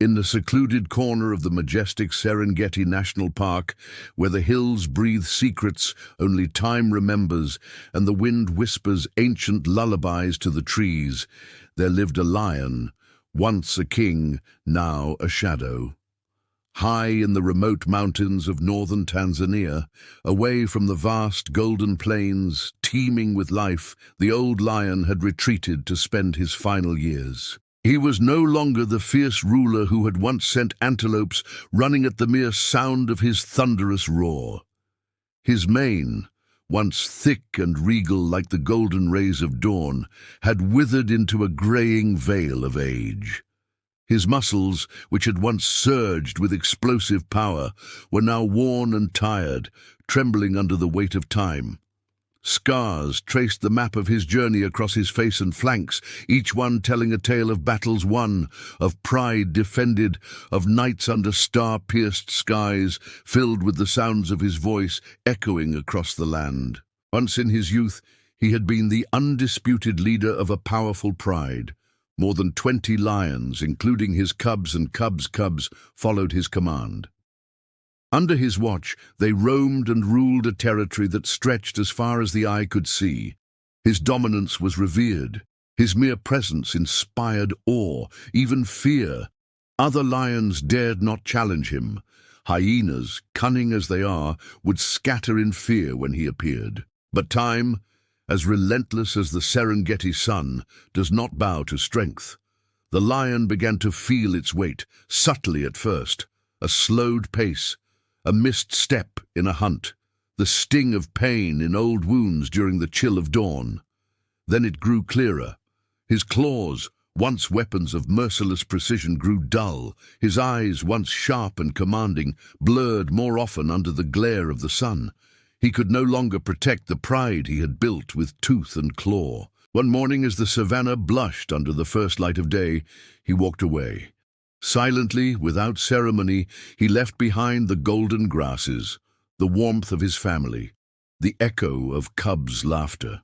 In the secluded corner of the majestic Serengeti National Park, where the hills breathe secrets only time remembers and the wind whispers ancient lullabies to the trees, there lived a lion, once a king, now a shadow. High in the remote mountains of northern Tanzania, away from the vast golden plains teeming with life, the old lion had retreated to spend his final years. He was no longer the fierce ruler who had once sent antelopes running at the mere sound of his thunderous roar. His mane, once thick and regal like the golden rays of dawn, had withered into a graying veil of age. His muscles, which had once surged with explosive power, were now worn and tired, trembling under the weight of time. Scars traced the map of his journey across his face and flanks, each one telling a tale of battles won, of pride defended, of nights under star-pierced skies, filled with the sounds of his voice echoing across the land. Once in his youth, he had been the undisputed leader of a powerful pride. More than 20 lions, including his cubs and cubs' cubs, followed his command. Under his watch, they roamed and ruled a territory that stretched as far as the eye could see. His dominance was revered. His mere presence inspired awe, even fear. Other lions dared not challenge him. Hyenas, cunning as they are, would scatter in fear when he appeared. But time, as relentless as the Serengeti sun, does not bow to strength. The lion began to feel its weight, subtly at first, a slowed pace, a missed step in a hunt, the sting of pain in old wounds during the chill of dawn. Then it grew clearer. His claws, once weapons of merciless precision, grew dull. His eyes, once sharp and commanding, blurred more often under the glare of the sun. He could no longer protect the pride he had built with tooth and claw. One morning, as the savannah blushed under the first light of day, he walked away. Silently, without ceremony, he left behind the golden grasses, the warmth of his family, the echo of cubs' laughter.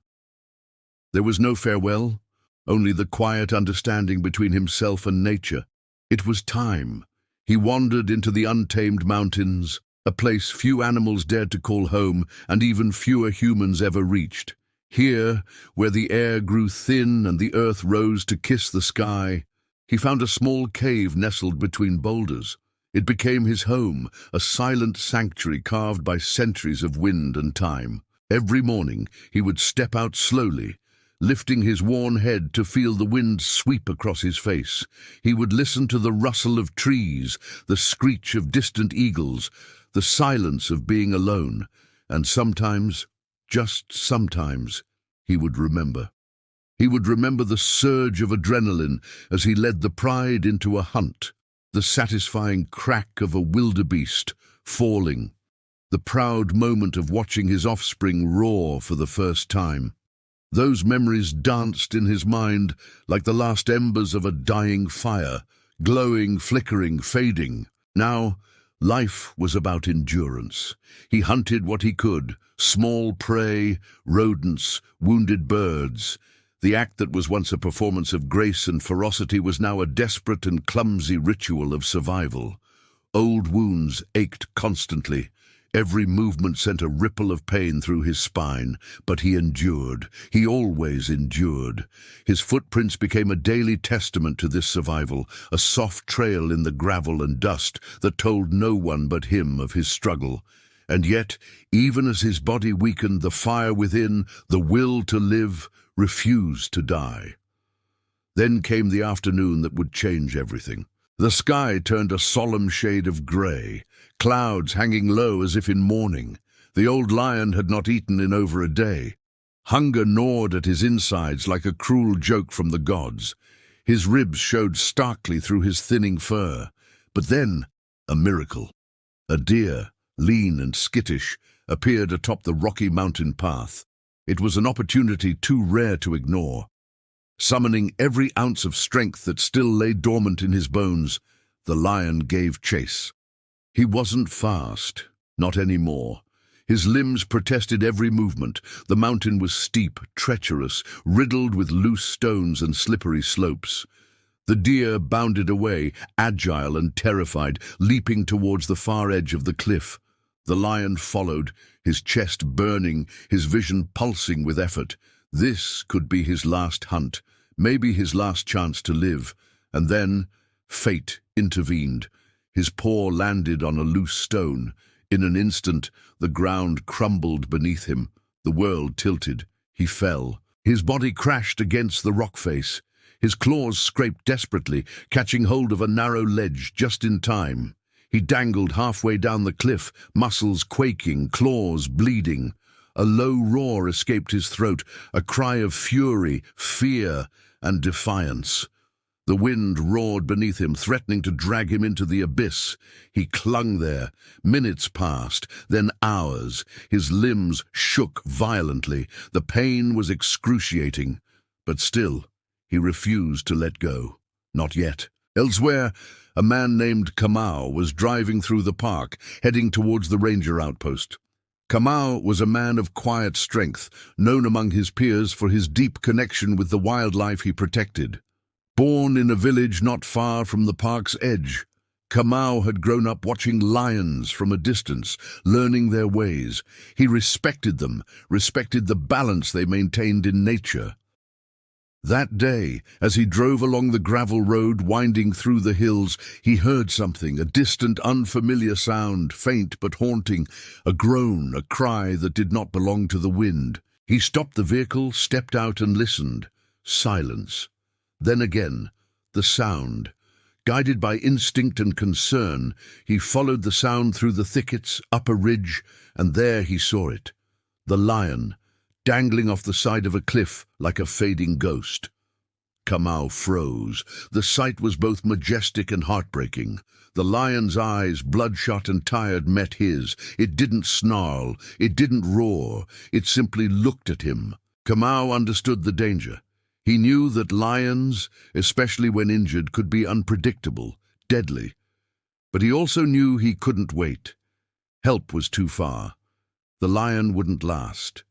There was no farewell, only the quiet understanding between himself and nature. It was time. He wandered into the untamed mountains, a place few animals dared to call home and even fewer humans ever reached. Here, where the air grew thin and the earth rose to kiss the sky, he found a small cave nestled between boulders. It became his home, a silent sanctuary carved by centuries of wind and time. Every morning he would step out slowly, lifting his worn head to feel the wind sweep across his face. He would listen to the rustle of trees, the screech of distant eagles, the silence of being alone, and sometimes, just sometimes, he would remember. He would remember the surge of adrenaline as he led the pride into a hunt, the satisfying crack of a wildebeest falling, the proud moment of watching his offspring roar for the first time. Those memories danced in his mind like the last embers of a dying fire, glowing, flickering, fading. Now, life was about endurance. He hunted what he could, small prey, rodents, wounded birds. The act that was once a performance of grace and ferocity was now a desperate and clumsy ritual of survival. Old wounds ached constantly. Every movement sent a ripple of pain through his spine, but he endured. He always endured. His footprints became a daily testament to this survival, a soft trail in the gravel and dust that told no one but him of his struggle. And yet, even as his body weakened, the fire within, the will to live, refused to die. Then came the afternoon that would change everything. The sky turned a solemn shade of grey, clouds hanging low as if in mourning. The old lion had not eaten in over a day. Hunger gnawed at his insides like a cruel joke from the gods. His ribs showed starkly through his thinning fur. But then, a miracle. A deer, lean and skittish, appeared atop the rocky mountain path. It was an opportunity too rare to ignore. Summoning every ounce of strength that still lay dormant in his bones, the lion gave chase. He wasn't fast, not anymore. His limbs protested every movement. The mountain was steep, treacherous, riddled with loose stones and slippery slopes. The deer bounded away, agile and terrified, leaping towards the far edge of the cliff. The lion followed, his chest burning, his vision pulsing with effort. This could be his last hunt, maybe his last chance to live. And then fate intervened. His paw landed on a loose stone. In an instant, the ground crumbled beneath him. The world tilted. He fell. His body crashed against the rock face. His claws scraped desperately, catching hold of a narrow ledge just in time. He dangled halfway down the cliff, muscles quaking, claws bleeding. A low roar escaped his throat, a cry of fury, fear, and defiance. The wind roared beneath him, threatening to drag him into the abyss. He clung there. Minutes passed, then hours. His limbs shook violently. The pain was excruciating. But still, he refused to let go. Not yet. Elsewhere, a man named Kamau was driving through the park, heading towards the ranger outpost. Kamau was a man of quiet strength, known among his peers for his deep connection with the wildlife he protected. Born in a village not far from the park's edge, Kamau had grown up watching lions from a distance, learning their ways. He respected them, respected the balance they maintained in nature. That day, as he drove along the gravel road winding through the hills, he heard something, a distant, unfamiliar sound, faint but haunting, a groan, a cry that did not belong to the wind. He stopped the vehicle, stepped out and listened. Silence. Then again, the sound. Guided by instinct and concern, he followed the sound through the thickets, up a ridge, and there he saw it. The lion, dangling off the side of a cliff like a fading ghost. Kamau froze. The sight was both majestic and heartbreaking. The lion's eyes, bloodshot and tired, met his. It didn't snarl, it didn't roar, it simply looked at him. Kamau understood the danger. He knew that lions, especially when injured, could be unpredictable, deadly. But he also knew he couldn't wait. Help was too far. The lion wouldn't last.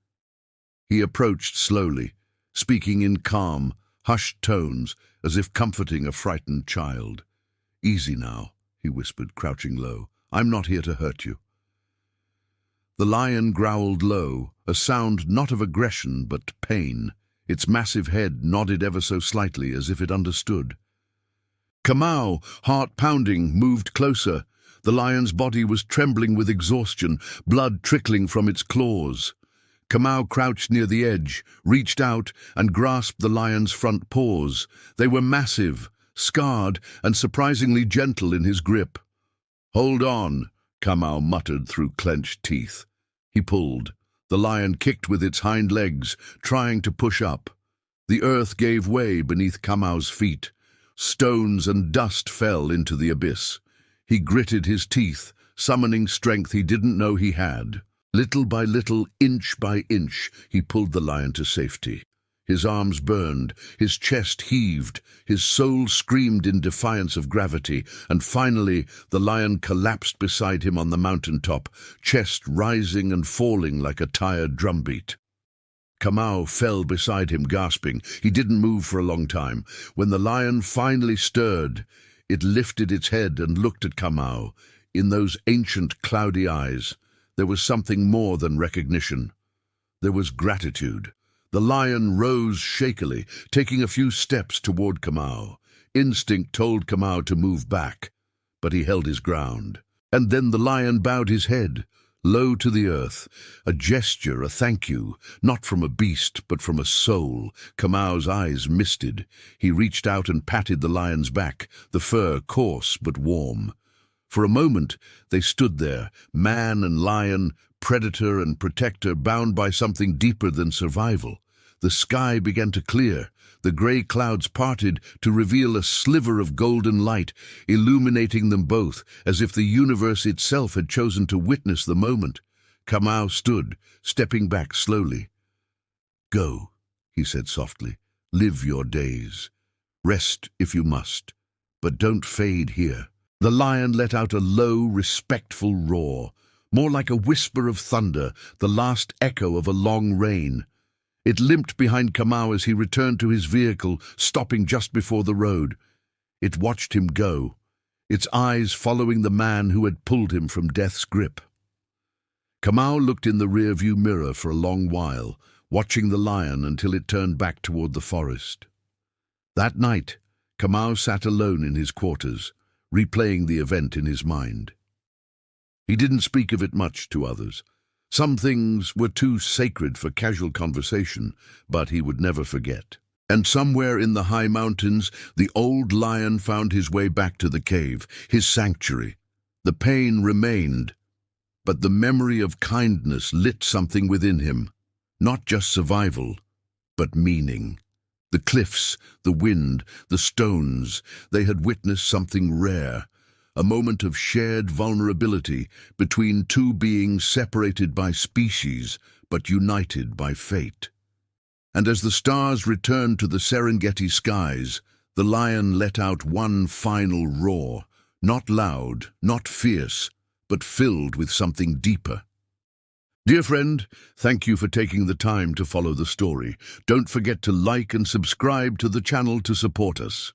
He approached slowly, speaking in calm, hushed tones, as if comforting a frightened child. "Easy now," he whispered, crouching low. "I'm not here to hurt you." The lion growled low, a sound not of aggression but pain. Its massive head nodded ever so slightly, as if it understood. Kamau, heart pounding, moved closer. The lion's body was trembling with exhaustion, blood trickling from its claws. Kamau crouched near the edge, reached out, and grasped the lion's front paws. They were massive, scarred, and surprisingly gentle in his grip. "Hold on," Kamau muttered through clenched teeth. He pulled. The lion kicked with its hind legs, trying to push up. The earth gave way beneath Kamau's feet. Stones and dust fell into the abyss. He gritted his teeth, summoning strength he didn't know he had. Little by little, inch by inch, he pulled the lion to safety. His arms burned, his chest heaved, his soul screamed in defiance of gravity, and finally the lion collapsed beside him on the mountaintop, chest rising and falling like a tired drumbeat. Kamau fell beside him, gasping. He didn't move for a long time. When the lion finally stirred, it lifted its head and looked at Kamau. In those ancient, cloudy eyes, there was something more than recognition. There was gratitude. The lion rose shakily, taking a few steps toward Kamau. Instinct told Kamau to move back, but he held his ground. And then the lion bowed his head, low to the earth, a gesture, a thank you, not from a beast, but from a soul. Kamau's eyes misted. He reached out and patted the lion's back, the fur coarse but warm. For a moment, they stood there, man and lion, predator and protector, bound by something deeper than survival. The sky began to clear. The grey clouds parted to reveal a sliver of golden light, illuminating them both, as if the universe itself had chosen to witness the moment. Kamau stood, stepping back slowly. "Go," he said softly. "Live your days. Rest if you must, but don't fade here." The lion let out a low, respectful roar, more like a whisper of thunder, the last echo of a long rain. It limped behind Kamau as he returned to his vehicle, stopping just before the road. It watched him go, its eyes following the man who had pulled him from death's grip. Kamau looked in the rearview mirror for a long while, watching the lion until it turned back toward the forest. That night, Kamau sat alone in his quarters, replaying the event in his mind. He didn't speak of it much to others. Some things were too sacred for casual conversation, but he would never forget. And somewhere in the high mountains, the old lion found his way back to the cave, his sanctuary. The pain remained, but the memory of kindness lit something within him. Not just survival, but meaning. The cliffs, the wind, the stones, they had witnessed something rare, a moment of shared vulnerability between two beings separated by species, but united by fate. And as the stars returned to the Serengeti skies, the lion let out one final roar, not loud, not fierce, but filled with something deeper. Dear friend, thank you for taking the time to follow the story. Don't forget to like and subscribe to the channel to support us.